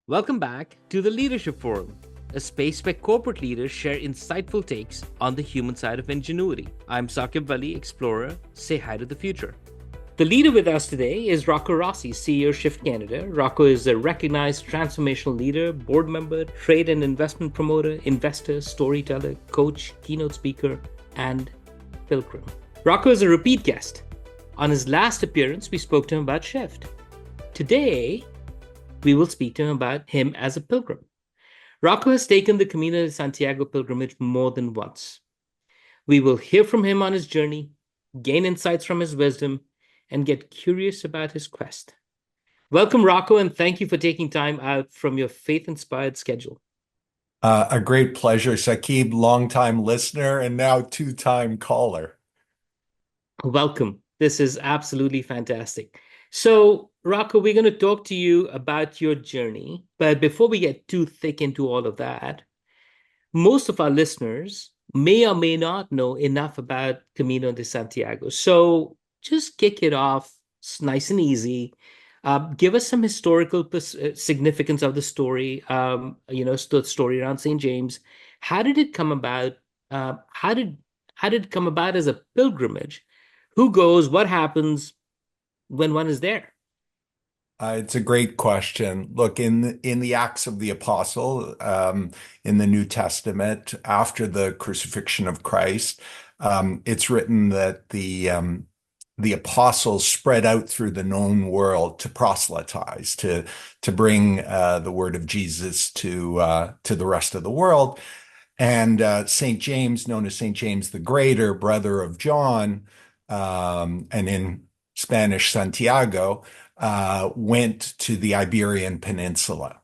Welcome back to the Leadership Forum, a space where corporate leaders share insightful takes on the human side of ingenuity. I'm Saquib Vali, explorer. Say hi to the future. The leader with us today is Rocco Rossi, CEO Shift Canada. Rocco is a recognized transformational leader, board member, trade and investment promoter, investor, storyteller, coach, keynote speaker, and pilgrim. Rocco is a repeat guest. On his last appearance, we spoke to him about Shift. Today, we will speak to him about him as a pilgrim. Rocco has taken the Camino de Santiago pilgrimage more than once. We will hear from him on his journey, gain insights from his wisdom, and get curious about his quest. Welcome, Rocco, and thank you for taking time out from your faith-inspired schedule. A great pleasure, Saquib, longtime listener and now two-time caller. Welcome. This is absolutely fantastic. So, Rocco, we're going to talk to you about your journey. But before we get too thick into all of that, most of our listeners may or may not know enough about Camino de Santiago. So, just kick it off nice and easy. Give us some historical significance of the story, the story around St. James. How did it come about? How did it come about as a pilgrimage? Who goes? What happens when one is there? It's a great question. Look, in the Acts of the Apostle, in the New Testament, after the crucifixion of Christ, it's written that the apostles spread out through the known world to proselytize, to bring the word of Jesus to the rest of the world. And St. James, known as St. James the Greater, brother of John, and in Spanish, Santiago, went to the Iberian Peninsula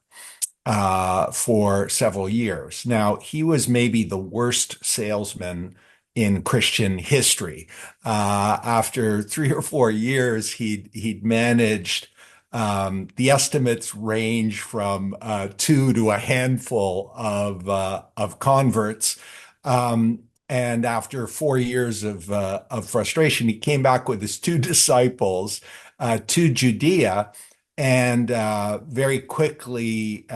for several years. Now, he was maybe the worst salesman in Christian history. After 3 or 4 years, he'd managed. The estimates range from two to a handful of converts. And after 4 years of frustration, he came back with his two disciples to Judea and very quickly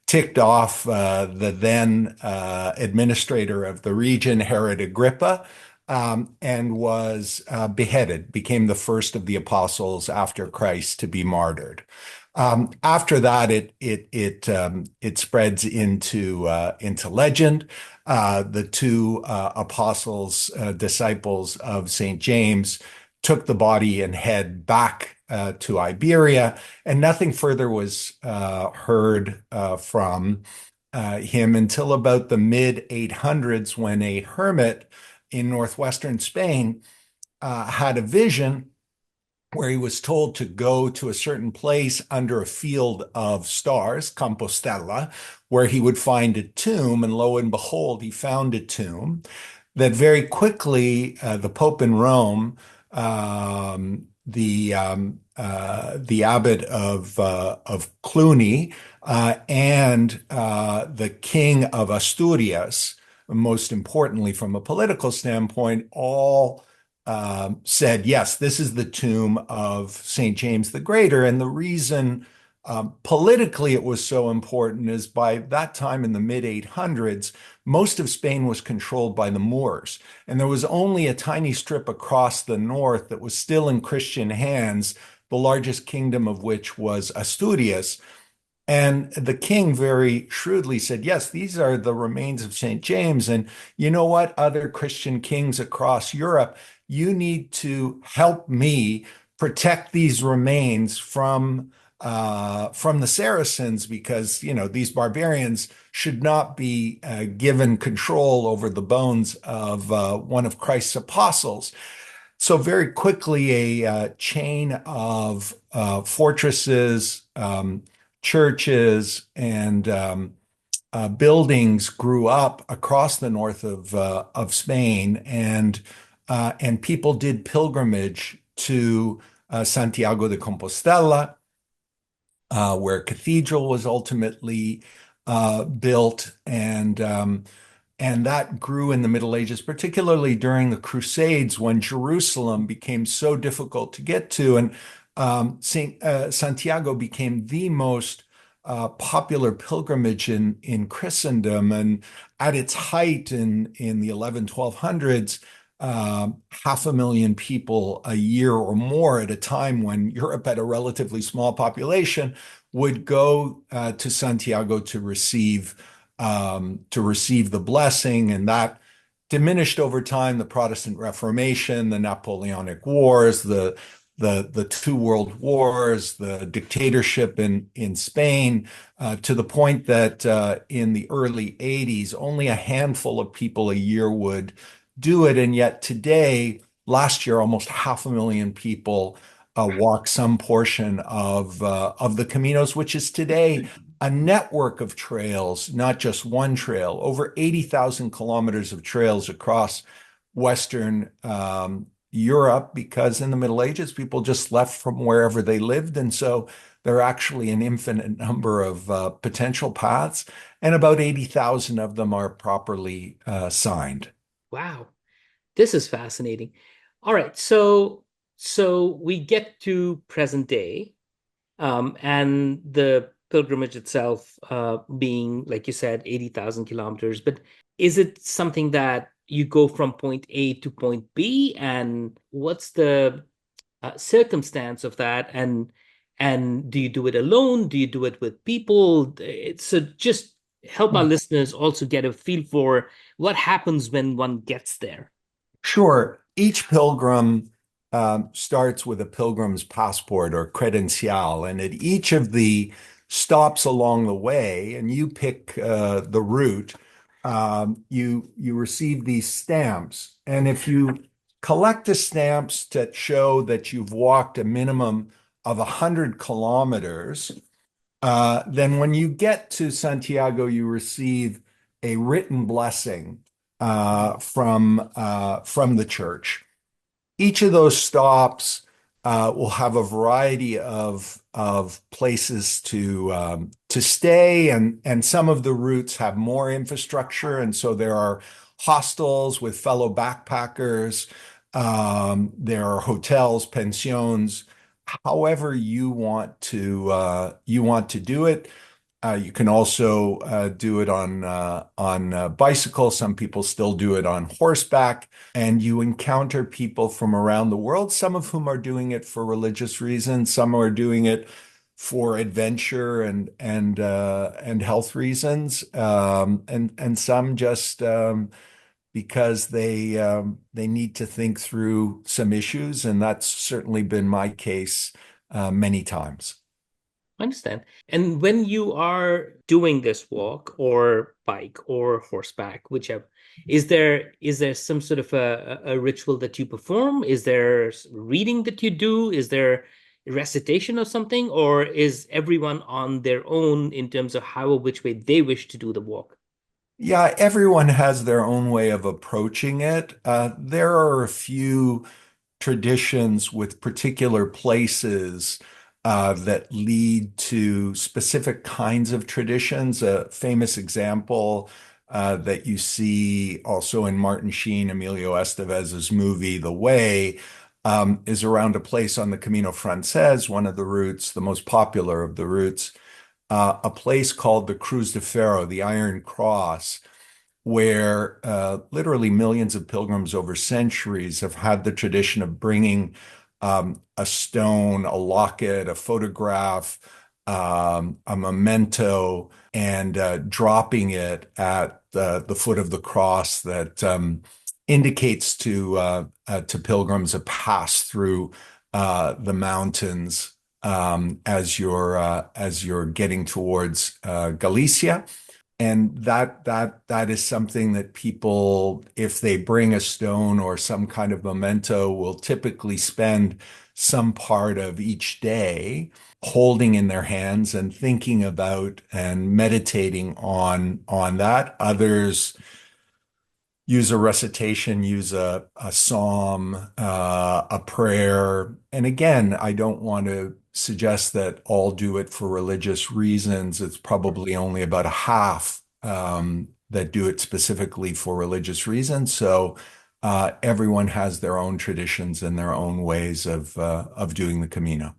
ticked off the then administrator of the region, Herod Agrippa, and was beheaded, became the first of the apostles after Christ to be martyred. After that, it spreads into legend. The two apostles, disciples of St. James, took the body and head back to Iberia, and nothing further was heard from him until about the mid 800s, when a hermit in northwestern Spain had a vision where he was told to go to a certain place under a field of stars, Compostela, where he would find a tomb. And lo and behold, he found a tomb that very quickly the Pope in Rome, the abbot of Cluny, and the king of Asturias, most importantly from a political standpoint, all said, yes, this is the tomb of St. James the Greater. And the reason politically it was so important is by that time in the mid 800s, most of Spain was controlled by the Moors. And there was only a tiny strip across the north that was still in Christian hands, the largest kingdom of which was Asturias. And the king very shrewdly said, yes, these are the remains of St. James. And you know what, other Christian kings across Europe, you need to help me protect these remains from the Saracens, because these barbarians should not be given control over the bones of one of Christ's apostles. So very quickly, a chain of fortresses, churches, and buildings grew up across the north of Spain, and people did pilgrimage to Santiago de Compostela, where a cathedral was ultimately built, and that grew in the Middle Ages, particularly during the Crusades, when Jerusalem became so difficult to get to, and Saint Santiago became the most popular pilgrimage in Christendom. And at its height in the 1200s, 500,000 people a year or more at a time when Europe had a relatively small population would go to Santiago to receive the blessing, and that diminished over time. The Protestant Reformation, the Napoleonic Wars, the two world wars, the dictatorship in Spain, to the point that in the early 80s, only a handful of people a year would do it. And yet today, last year, almost 500,000 people walk some portion of the Caminos, which is today a network of trails, not just one trail, over 80,000 kilometers of trails across Western Europe, because in the Middle Ages, people just left from wherever they lived. And so there are actually an infinite number of potential paths, and about 80,000 of them are properly signed. Wow, this is fascinating. All right, so we get to present day, and the pilgrimage itself being, like you said, 80,000 kilometers. But is it something that you go from point A to point B? And what's the circumstance of that? And do you do it alone? Do you do it with people? So just help our listeners also get a feel for what happens when one gets there. Sure. Each pilgrim starts with a pilgrim's passport or credencial, and at each of the stops along the way, and you pick the route, you receive these stamps. And if you collect the stamps that show that you've walked a minimum of 100 kilometers, then when you get to Santiago, you receive a written blessing from the church. Each of those stops will have a variety of places to stay, and some of the routes have more infrastructure, and so there are hostels with fellow backpackers. There are hotels, pensions, however you want to do it. You can also do it on bicycle. Some people still do it on horseback, and you encounter people from around the world. Some of whom are doing it for religious reasons. Some are doing it for adventure and health reasons, and some just because they need to think through some issues, and that's certainly been my case many times. I understand. And when you are doing this walk or bike or horseback, whichever, is there some sort of a ritual that you perform? Is there reading that you do? Is there recitation of something? Or is everyone on their own in terms of how or which way they wish to do the walk? Yeah, everyone has their own way of approaching it. There are a few traditions with particular places that lead to specific kinds of traditions. A famous example that you see also in Martin Sheen, Emilio Estevez's movie, The Way, is around a place on the Camino Frances, one of the routes, the most popular of the routes, a place called the Cruz de Ferro, the Iron Cross, where literally millions of pilgrims over centuries have had the tradition of bringing a stone, a locket, a photograph, a memento, and dropping it at the foot of the cross that indicates to pilgrims a pass through the mountains as you're getting towards Galicia. And that is something that people, if they bring a stone or some kind of memento, will typically spend some part of each day holding in their hands and thinking about and meditating on that. Others use a recitation, use a psalm, a prayer. And again, I don't want to suggest that all do it for religious reasons. It's probably only about a half that do it specifically for religious reasons. So everyone has their own traditions and their own ways of doing the Camino.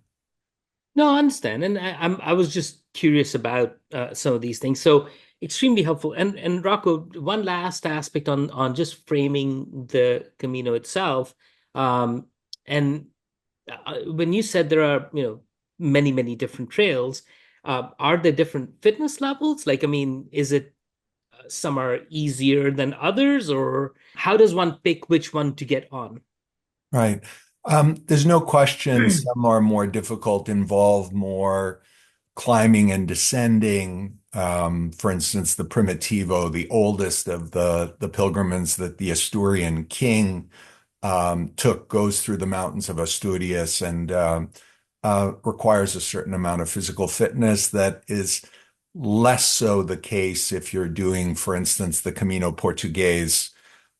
No, I understand. And I was just curious about some of these things. So extremely helpful. And Rocco, one last aspect on just framing the Camino itself. And when you said there are, many different trails, are there different fitness levels? Like, I mean, is it some are easier than others, or how does one pick which one to get on? Right. There's no question some are more difficult, involve more climbing and descending. For instance, the Primitivo, the oldest of the pilgrimages that the Asturian king took, goes through the mountains of Asturias and requires a certain amount of physical fitness that is less so the case if you're doing, for instance, the Camino Portuguese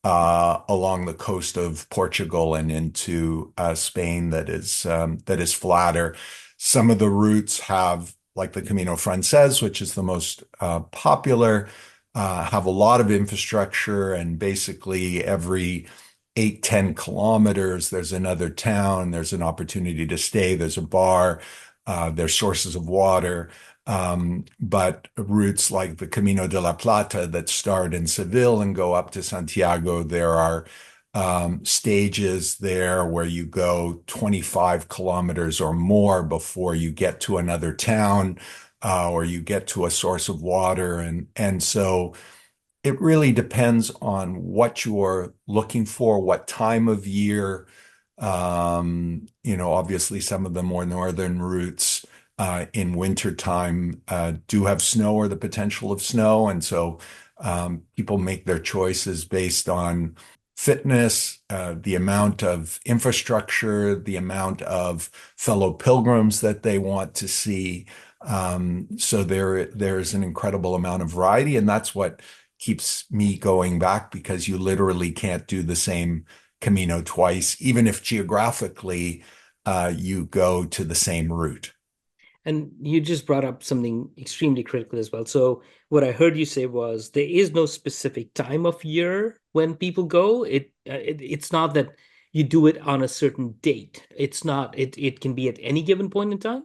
along the coast of Portugal and into Spain that is flatter. Some of the routes have, like the Camino Frances, which is the most popular, have a lot of infrastructure, and basically every 8, 10 kilometers, there's another town, there's an opportunity to stay, there's a bar, there's sources of water. But routes like the Camino de la Plata that start in Seville and go up to Santiago, there are stages there where you go 25 kilometers or more before you get to another town, or you get to a source of water. And so it really depends on what you're looking for, what time of year. Obviously some of the more northern routes in wintertime do have snow or the potential of snow. And so people make their choices based on fitness, the amount of infrastructure, the amount of fellow pilgrims that they want to see. So there's an incredible amount of variety, and that's what keeps me going back, because you literally can't do the same Camino twice, even if geographically you go to the same route. And you just brought up something extremely critical as well. So what I heard you say was there is no specific time of year when people go. It's not that you do it on a certain date. It's not. It can be at any given point in time.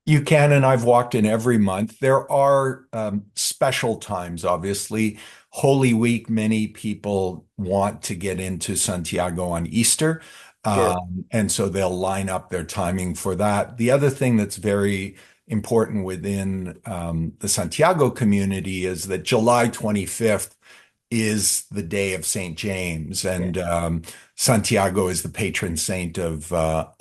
You can, and I've walked in every month. There are special times, obviously. Holy Week, many people want to get into Santiago on Easter. Sure. And so they'll line up their timing for that. The other thing that's very important within the Santiago community is that July 25th is the day of St. James, Okay. and Santiago is the patron saint of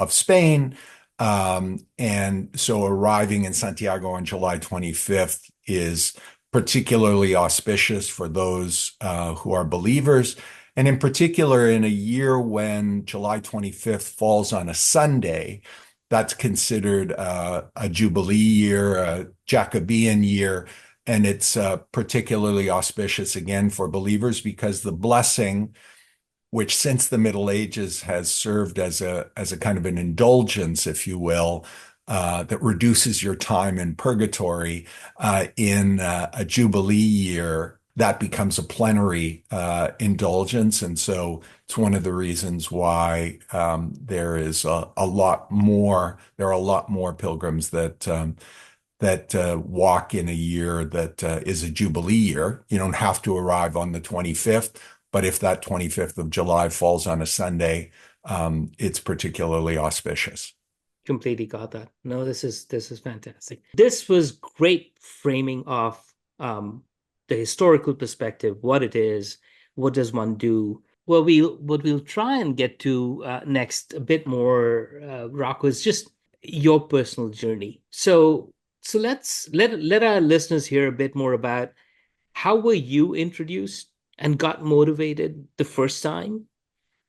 Spain. And so arriving in Santiago on July 25th is particularly auspicious for those who are believers. And in particular, in a year when July 25th falls on a Sunday, that's considered a Jubilee year, a Jacobean year. And it's particularly auspicious again for believers because the blessing, which since the Middle Ages has served as a kind of an indulgence, if you will, that reduces your time in purgatory, in a Jubilee year, that becomes a plenary indulgence. And so it's one of the reasons why there are a lot more pilgrims that walk in a year that is a Jubilee year. You don't have to arrive on the 25th, but if that 25th of July falls on a Sunday, it's particularly auspicious. Completely got that. No, this is fantastic. This was great framing of the historical perspective, what it is, what does one do. Well, what we'll try and get to next a bit more, Rocco, is just your personal journey. So let our listeners hear a bit more about how were you introduced and got motivated the first time.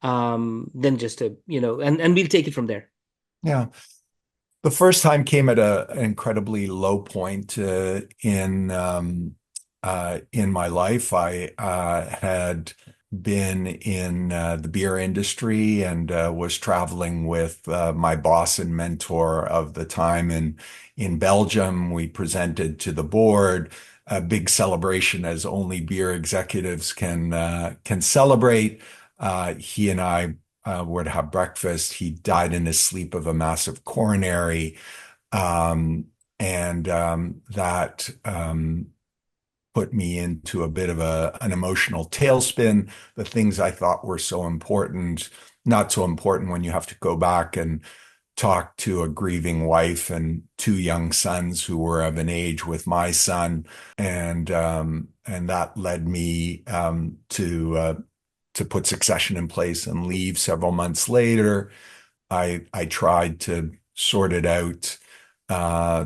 Then just to, and we'll take it from there. Yeah. The first time came at an incredibly low point in my life. I had been in the beer industry and was traveling with my boss and mentor of the time in Belgium. We presented to the board a big celebration, as only beer executives can celebrate. He and I were to have breakfast. He died in his sleep of a massive coronary. Um, And that put me into a bit of an emotional tailspin. The things I thought were so important, not so important when you have to go back and talk to a grieving wife and two young sons who were of an age with my son, and that led me to put succession in place and leave several months later. I tried to sort it out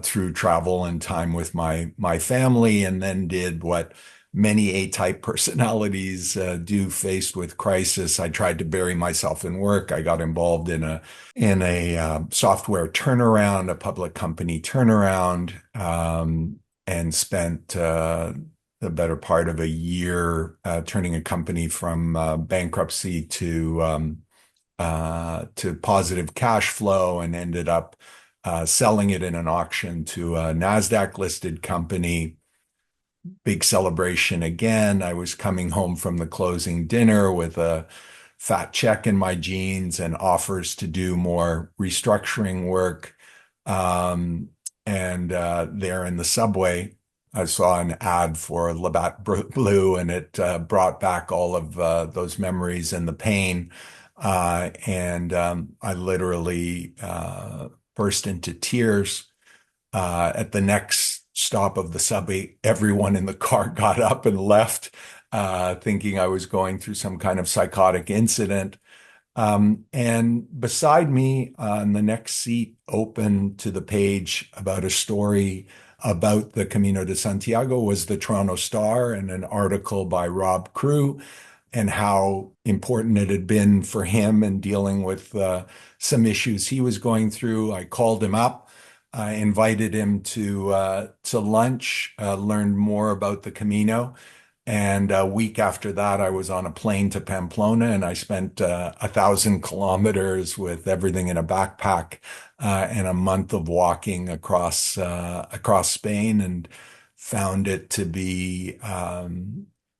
through travel and time with my family, and then did what many A-type personalities do faced with crisis. I tried to bury myself in work. I got involved in a software turnaround, a public company turnaround, and spent the better part of a year turning a company from bankruptcy to positive cash flow, and ended up selling it in an auction to a NASDAQ listed company. Big celebration again. I was coming home from the closing dinner with a fat check in my jeans and offers to do more restructuring work. And there in the subway, I saw an ad for Labatt Blue, and it brought back all of those memories and the pain. And I literally burst into tears. At the next stop of the subway, everyone in the car got up and left, thinking I was going through some kind of psychotic incident. And beside me on the next seat, open to the page about a story about the Camino de Santiago, was the Toronto Star and an article by Rob Crew, and how important it had been for him in dealing with some issues he was going through. I called him up. I invited him to lunch, learned more about the Camino. And a week after that, I was on a plane to Pamplona, and I spent 1,000 kilometers with everything in a backpack, and a month of walking across Spain, and found it to be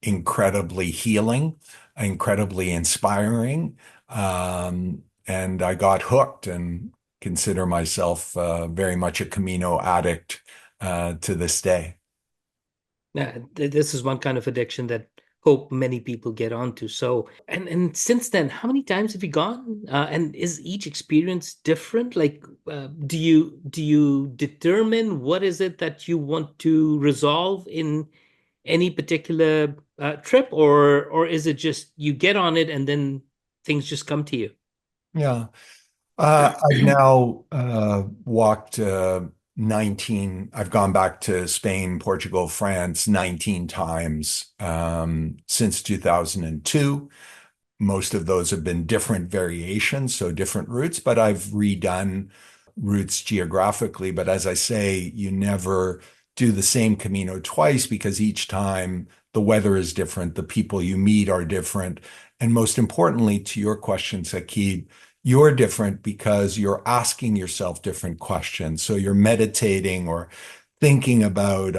incredibly healing, incredibly inspiring. And I got hooked and consider myself very much a Camino addict to this day. Yeah, this is one kind of addiction that hope many people get onto. So, and since then, how many times have you gone? And is each experience different? Like, do you determine what is it that you want to resolve in any particular trip, or is it just you get on it and then things just come to you? Yeah. I've now walked 19, I've gone back to Spain, Portugal, France 19 times since 2002. Most of those have been different variations, so different routes, but I've redone routes geographically. But as I say, you never do the same Camino twice, because each time the weather is different, the people you meet are different. And most importantly, to your question, Saquib, you're different because you're asking yourself different questions. So you're meditating or thinking about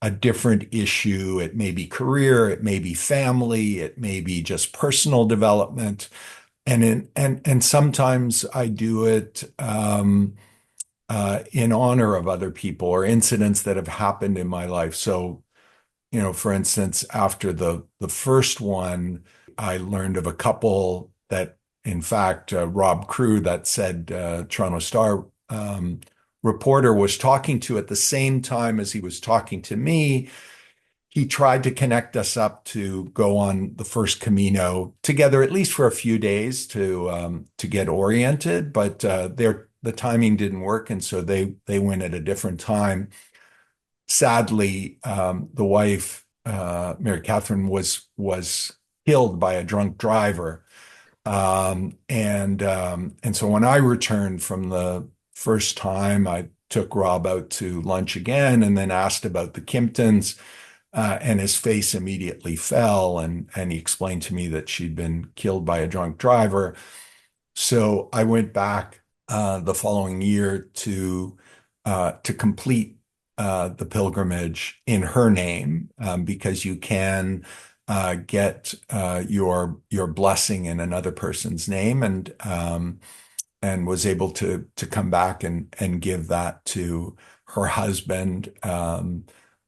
a different issue. It may be career, it may be family, it may be just personal development. And sometimes I do it in honor of other people or incidents that have happened in my life. So, for instance, after the first one, I learned of a couple that, in fact, Rob Crew, that said Toronto Star reporter, was talking to at the same time as he was talking to me. He tried to connect us up to go on the first Camino together, at least for a few days, to get oriented. But the timing didn't work, and so they went at a different time. Sadly, the wife, Mary Catherine, was killed by a drunk driver. And so when I returned from the first time, I took Rob out to lunch again, and then asked about the Kimptons, and his face immediately fell, and he explained to me that she'd been killed by a drunk driver. So I went back the following year to complete the pilgrimage in her name, because you can get your blessing in another person's name, and was able to come back and give that to her husband,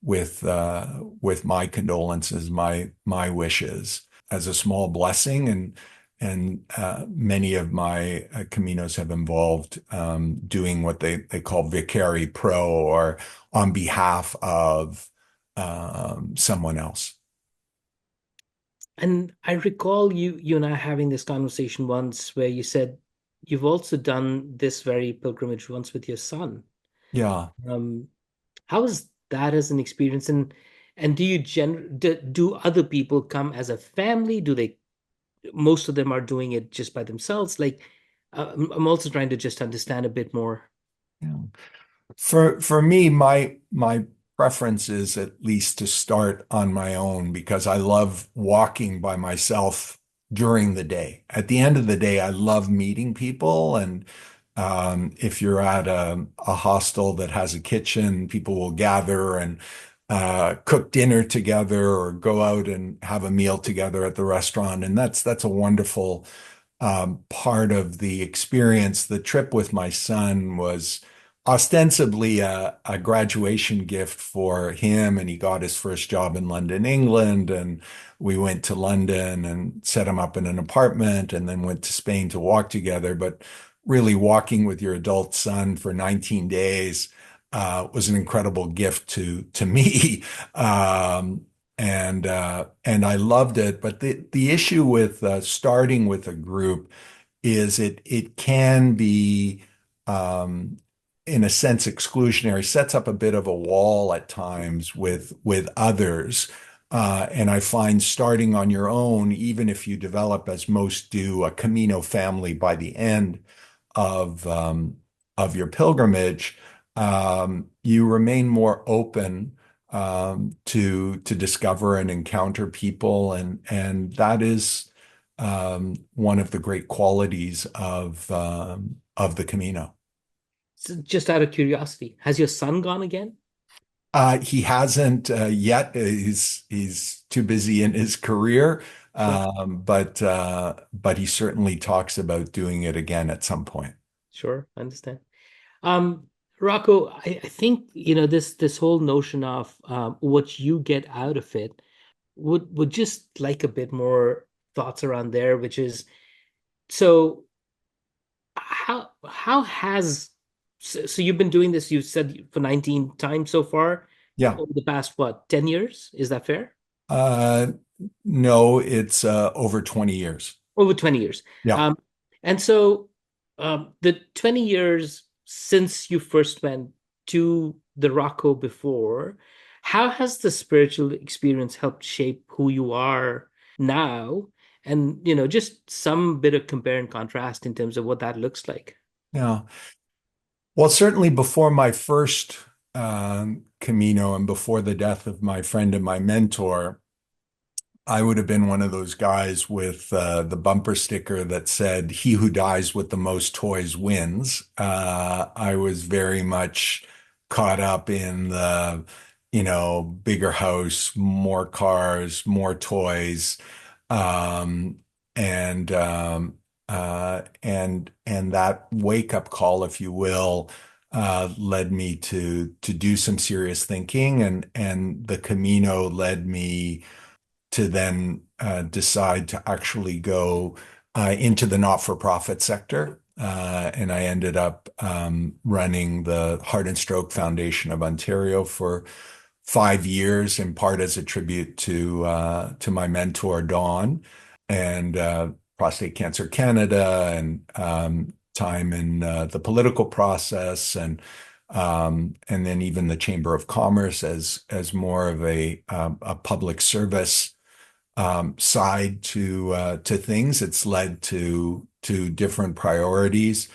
with my condolences, my wishes as a small blessing, and many of my Caminos have involved doing what they call vicari pro, or on behalf of someone else. And I recall you and I having this conversation once where you said you've also done this very pilgrimage once with your son. Yeah. Um, how was that as an experience? And do other people come as a family? Do they most of them are doing it just by themselves? Like, I'm also trying to just understand a bit more. Yeah. For me, my preference is at least to start on my own, because I love walking by myself during the day. At the end of the day, I love meeting people, and if you're at a hostel that has a kitchen, people will gather and cook dinner together, or go out and have a meal together at the restaurant, and that's a wonderful part of the experience. The trip with my son was ostensibly a graduation gift for him, and he got his first job in London, England. And we went to London and set him up in an apartment, and then went to Spain to walk together. But really, walking with your adult son for 19 days was an incredible gift to me. And I loved it. But the issue with starting with a group is it can be, um, in a sense, exclusionary, sets up a bit of a wall at times with others. And I find starting on your own, even if you develop, as most do, a Camino family by the end of your pilgrimage, you remain more open to discover and encounter people, and that is one of the great qualities of the Camino. So just out of curiosity, has your son gone again? He hasn't yet. He's too busy in his career, Sure, but he certainly talks about doing it again at some point. sure, I understand. Um, Rocco, I think this whole notion of what you get out of it would just like a bit more thoughts around there, which is so how has so you've been doing this, you said, for 19 times so far Yeah. over the past what, 10 years? Is that fair? Uh, no, it's over 20 years. Over 20 years. Yeah. Um, and so the 20 years since you first went to the Rocco before, how has the spiritual experience helped shape who you are now? And, just some bit of compare and contrast in terms of what that looks like. Yeah. Well, certainly before my first Camino, and before the death of my friend and my mentor, I would have been one of those guys with the bumper sticker that said, "He who dies with the most toys wins." I was very much caught up in the, bigger house, more cars, more toys, um, and and that wake up call, if you will, led me to do some serious thinking, and the Camino led me to then decide to actually go into the not-for-profit sector. And I ended up running the Heart and Stroke Foundation of Ontario for 5 years, in part as a tribute to my mentor, Dawn, and Prostate Cancer Canada, and time in the political process, and then even the Chamber of Commerce as more of a public service side to things. It's led to different priorities.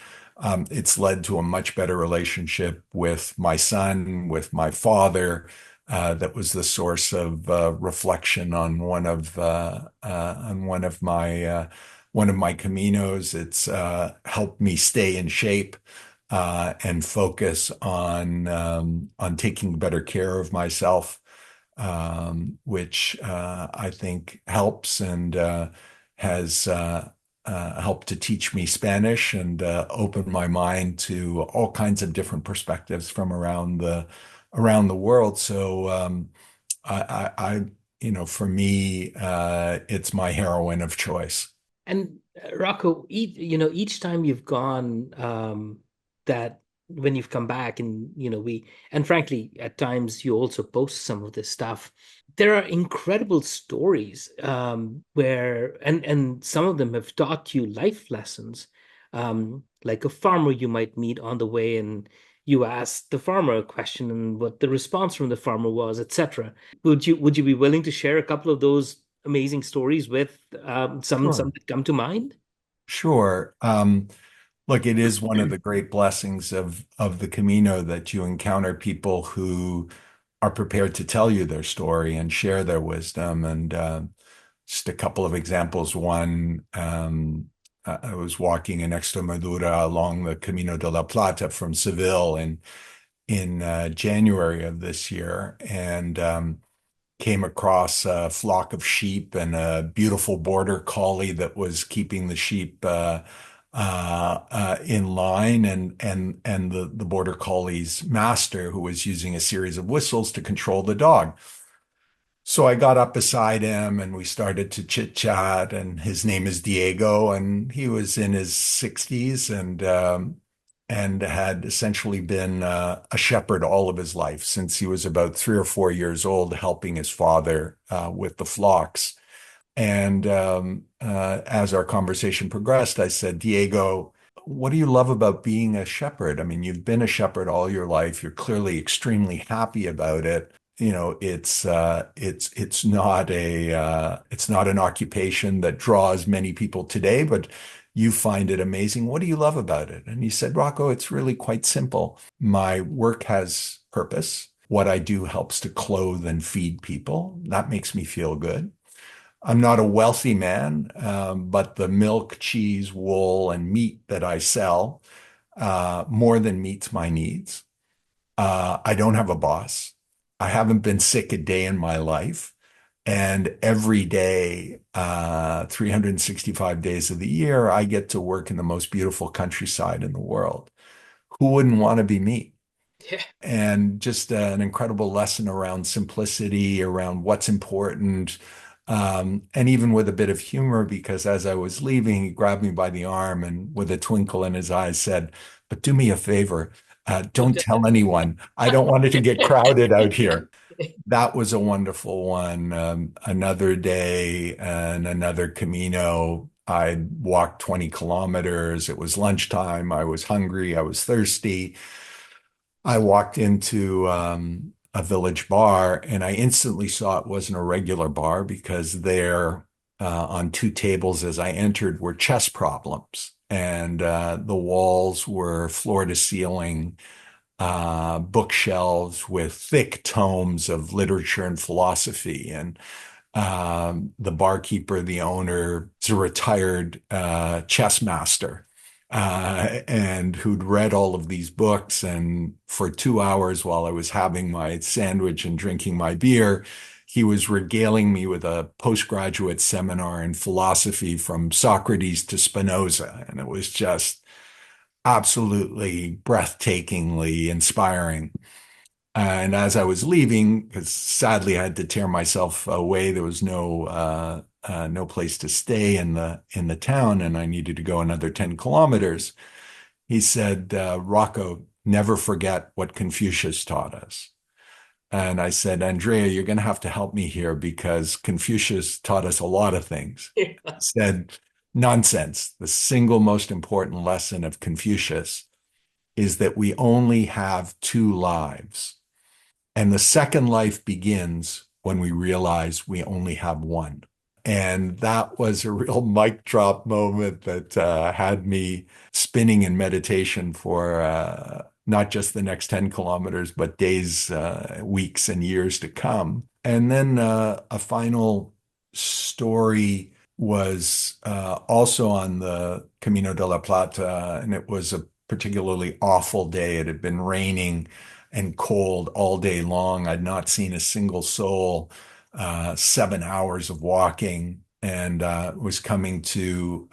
It's led to a much better relationship with my son, with my father. That was the source of reflection on one of my Caminos. It's helped me stay in shape and focus on taking better care of myself, which I think helps, and has helped to teach me Spanish and open my mind to all kinds of different perspectives from around the world. So for me, it's my heroine of choice. And Rocco, each time you've gone, that when you've come back, and and frankly, at times you also post some of this stuff. There are incredible stories, and some of them have taught you life lessons, like a farmer you might meet on the way, and you ask the farmer a question, and what the response from the farmer was, etc. Would you be willing to share a couple of those amazing stories with some Sure. that come to mind? Sure. Look, it is one of the great blessings of the Camino that you encounter people who are prepared to tell you their story and share their wisdom. And just a couple of examples. One, I was walking in Extremadura along the Camino de la Plata from Seville in January of this year, and came across a flock of sheep and a beautiful border collie that was keeping the sheep in line, and the border collie's master, who was using a series of whistles to control the dog. So I got up beside him and we started to chit chat. And his name is Diego, and he was in his 60s and had essentially been a shepherd all of his life since he was about 3 or 4 years old, helping his father with the flocks. And as our conversation progressed, I said, Diego, what do you love about being a shepherd? I mean, you've been a shepherd all your life. You're clearly extremely happy about it. It's not an occupation that draws many people today, but you find it amazing. What do you love about it? And he said, Rocco, it's really quite simple. My work has purpose. What I do helps to clothe and feed people. That makes me feel good. I'm not a wealthy man, but the milk, cheese, wool, and meat that I sell more than meets my needs. I don't have a boss. I haven't been sick a day in my life. And every day, 365 days of the year, I get to work in the most beautiful countryside in the world. Who wouldn't want to be me? Yeah. And just an incredible lesson around simplicity, around what's important, and even with a bit of humor, because as I was leaving, he grabbed me by the arm and with a twinkle in his eyes said, but do me a favor, don't tell anyone. I don't want it to get crowded out here. That was a wonderful one. Another day and another Camino. I walked 20 kilometers. It was lunchtime. I was hungry. I was thirsty. I walked into a village bar and I instantly saw it wasn't a regular bar because there on two tables as I entered were chess problems. And the walls were floor to ceiling bookshelves with thick tomes of literature and philosophy. And the barkeeper, the owner, is a retired chess master and who'd read all of these books. And for 2 hours while I was having my sandwich and drinking my beer, he was regaling me with a postgraduate seminar in philosophy from Socrates to Spinoza. And it was just absolutely breathtakingly inspiring. And as I was leaving, because sadly I had to tear myself away, there was no place to stay in the town, and I needed to go another 10 kilometers. He said, Rocco, never forget what Confucius taught us. And I said, Andrea, you're going to have to help me here because Confucius taught us a lot of things. He said, nonsense. The single most important lesson of Confucius is that we only have two lives. And the second life begins when we realize we only have one. And that was a real mic drop moment that had me spinning in meditation for not just the next 10 kilometers, but days, weeks, and years to come. And then a final story was also on the Camino de la Plata, and it was a particularly awful day. It had been raining and cold all day long. I'd not seen a single soul, 7 hours of walking. and was coming to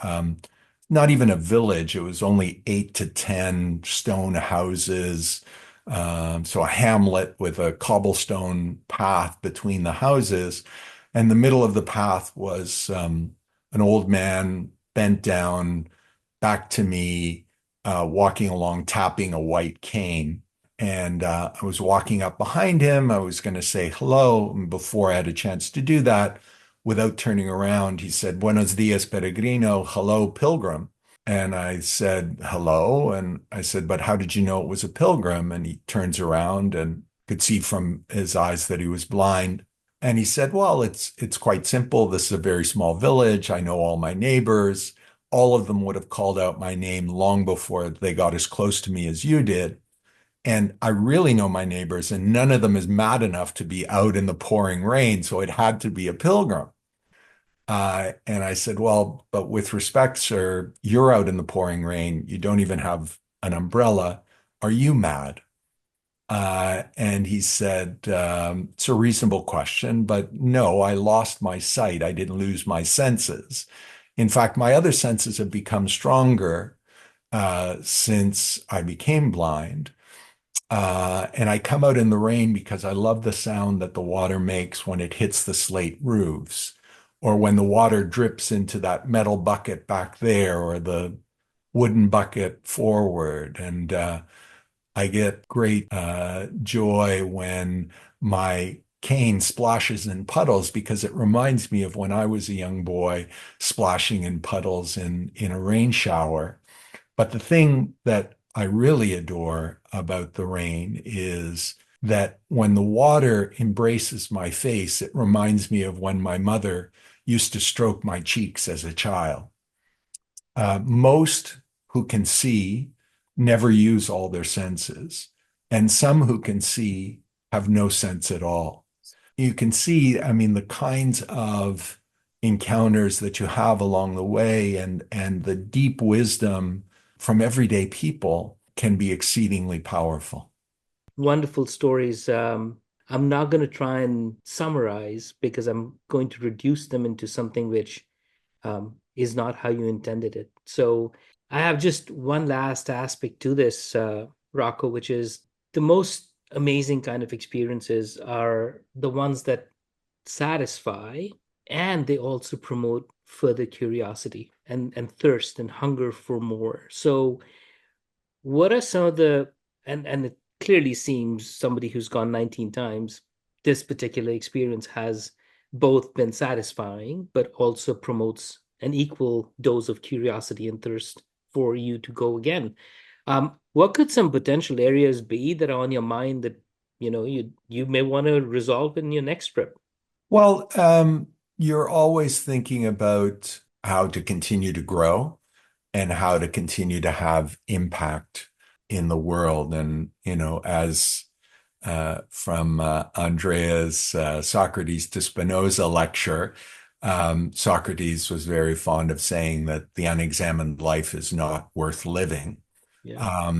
not even a village. It was only 8 to 10 stone houses. So a hamlet with a cobblestone path between the houses. And the middle of the path was an old man bent down back to me, walking along, tapping a white cane. And I was walking up behind him. I was going to say hello. And before I had a chance to do that, without turning around, he said, Buenos dias, peregrino. Hello, pilgrim. And I said, hello. And I said, but how did you know it was a pilgrim? And he turns around and could see from his eyes that he was blind. And he said, well, it's quite simple. This is a very small village. I know all my neighbors. All of them would have called out my name long before they got as close to me as you did. And I really know my neighbors, and none of them is mad enough to be out in the pouring rain. So it had to be a pilgrim. And I said, well, but with respect, sir, you're out in the pouring rain. You don't even have an umbrella. Are you mad? And he said, it's a reasonable question, but no, I lost my sight. I didn't lose my senses. In fact, my other senses have become stronger since I became blind. And I come out in the rain because I love the sound that the water makes when it hits the slate roofs, or when the water drips into that metal bucket back there, or the wooden bucket forward. And I get great joy when my cane splashes in puddles because it reminds me of when I was a young boy splashing in puddles in a rain shower. But the thing that I really adore about the rain is that when the water embraces my face, it reminds me of when my mother used to stroke my cheeks as a child. Most who can see never use all their senses, and some who can see have no sense at all. You can see, I mean, the kinds of encounters that you have along the way and the deep wisdom from everyday people can be exceedingly powerful. Wonderful stories. I'm not going to try and summarize because I'm going to reduce them into something which is not how you intended it. So I have just one last aspect to this, Rocco, which is the most amazing kind of experiences are the ones that satisfy, and they also promote further curiosity and thirst and hunger for more. So what are some of the, and it clearly seems somebody who's gone 19 times, this particular experience has both been satisfying, but also promotes an equal dose of curiosity and thirst for you to go again. What could some potential areas be that are on your mind that you may want to resolve in your next trip? Well, you're always thinking about how to continue to grow and how to continue to have impact in the world. And, as from Andrea's Socrates to Spinoza lecture, Socrates was very fond of saying that the unexamined life is not worth living. Yeah.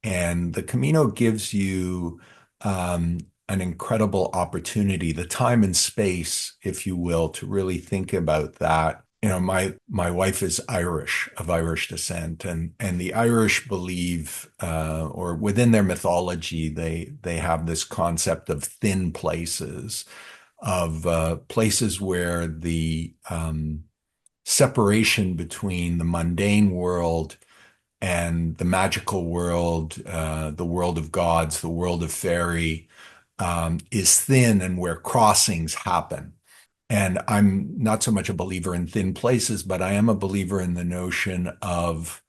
And the Camino gives you an incredible opportunity, the time and space, if you will, to really think about that. My wife is Irish, of Irish descent, and the Irish believe, or within their mythology, they have this concept of thin places, of places where the separation between the mundane world and the magical world, the world of gods, the world of fairy, is thin, and where crossings happen. And I'm not so much a believer in thin places, but I am a believer in the notion of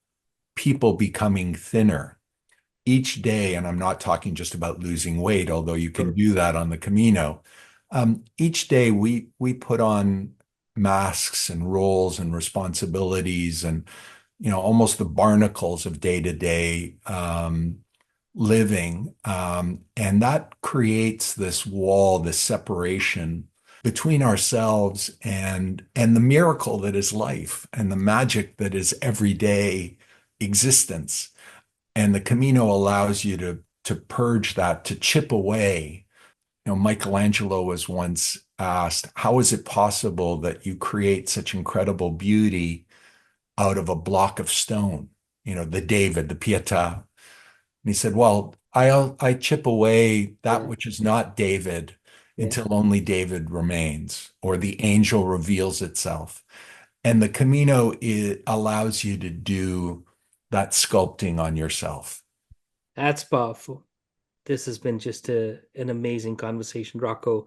people becoming thinner each day. And I'm not talking just about losing weight, although you can Sure. do that on the Camino. Each day we put on masks and roles and responsibilities and almost the barnacles of day to day living. And that creates this wall, this separation between ourselves and the miracle that is life and the magic that is everyday existence. And the Camino allows you to purge that, to chip away. Michelangelo was once asked, how is it possible that you create such incredible beauty out of a block of stone? The David, the Pietà. And he said, well, I chip away that Yeah, which is not David yeah. until only David remains, or the angel reveals itself. And the Camino, it allows you to do that sculpting on yourself. That's powerful. This has been just an amazing conversation, Rocco.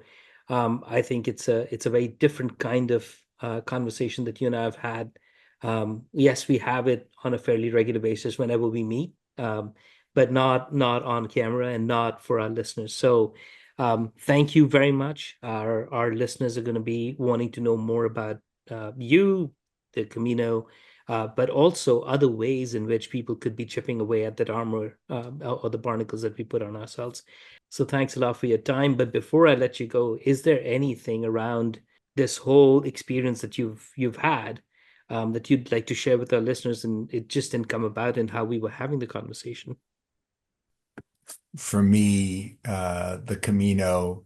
I think it's a very different kind of conversation that you and I have had. Yes, we have it on a fairly regular basis whenever we meet, but not on camera and not for our listeners. So, thank you very much. Our listeners are going to be wanting to know more about you, the Camino, but also other ways in which people could be chipping away at that armor or the barnacles that we put on ourselves. So thanks a lot for your time. But before I let you go, is there anything around this whole experience that you've had that you'd like to share with our listeners, and it just didn't come about in how we were having the conversation? For me, the Camino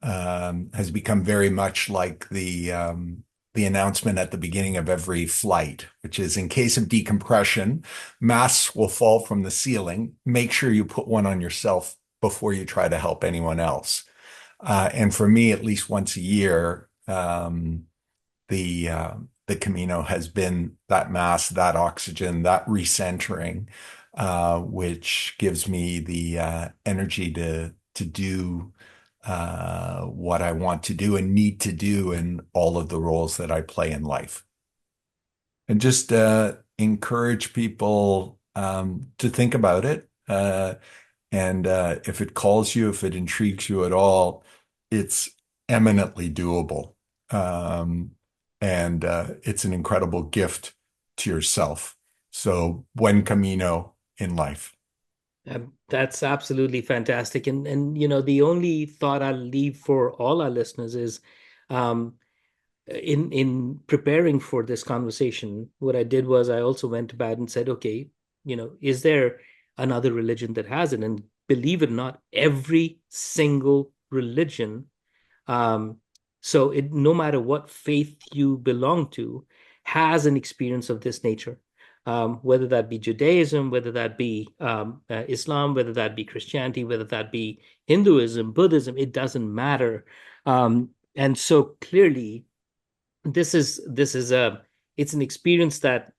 has become very much like the announcement at the beginning of every flight, which is in case of decompression, masks will fall from the ceiling. Make sure you put one on yourself before you try to help anyone else. And for me, at least once a year, the uh, the Camino has been that mass, that oxygen, that recentering, which gives me the energy to do what I want to do and need to do in all of the roles that I play in life. And just encourage people to think about it. And if it calls you, if it intrigues you at all, it's eminently doable. Um, and it's an incredible gift to yourself. So, buen camino in life. That's absolutely fantastic. And the only thought I'll leave for all our listeners is um, in preparing for this conversation, what I did was I also went about and said, okay, is there another religion that has it? And believe it or not, every single religion, um, so no matter what faith you belong to, has an experience of this nature. Whether that be Judaism, whether that be Islam, whether that be Christianity, whether that be Hinduism, Buddhism, it doesn't matter. And so clearly, this is a it's an experience that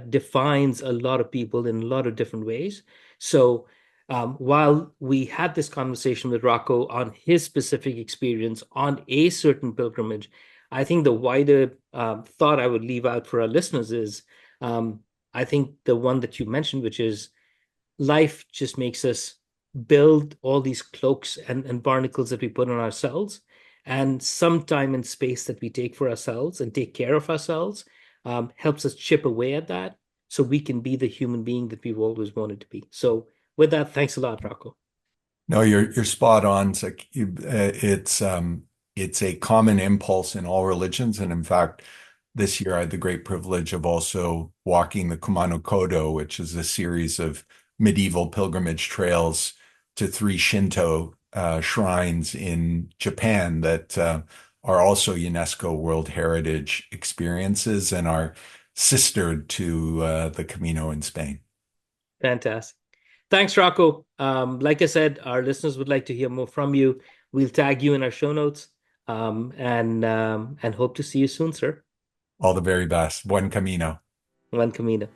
defines a lot of people in a lot of different ways. So while we had this conversation with Rocco on his specific experience on a certain pilgrimage, I think the wider thought I would leave out for our listeners is um, I think the one that you mentioned, which is life just makes us build all these cloaks and barnacles that we put on ourselves. And some time and space that we take for ourselves and take care of ourselves helps us chip away at that so we can be the human being that we've always wanted to be. So, with that, thanks a lot, Rocco. No, you're spot on. It's a common impulse in all religions, and in fact, this year I had the great privilege of also walking the Kumano Kodo, which is a series of medieval pilgrimage trails to three Shinto shrines in Japan that are also UNESCO World Heritage experiences and are sistered to the Camino in Spain. Fantastic. Thanks, Rocco. Like I said, our listeners would like to hear more from you. We'll tag you in our show notes and hope to see you soon, sir. All the very best. Buen camino. One Camino.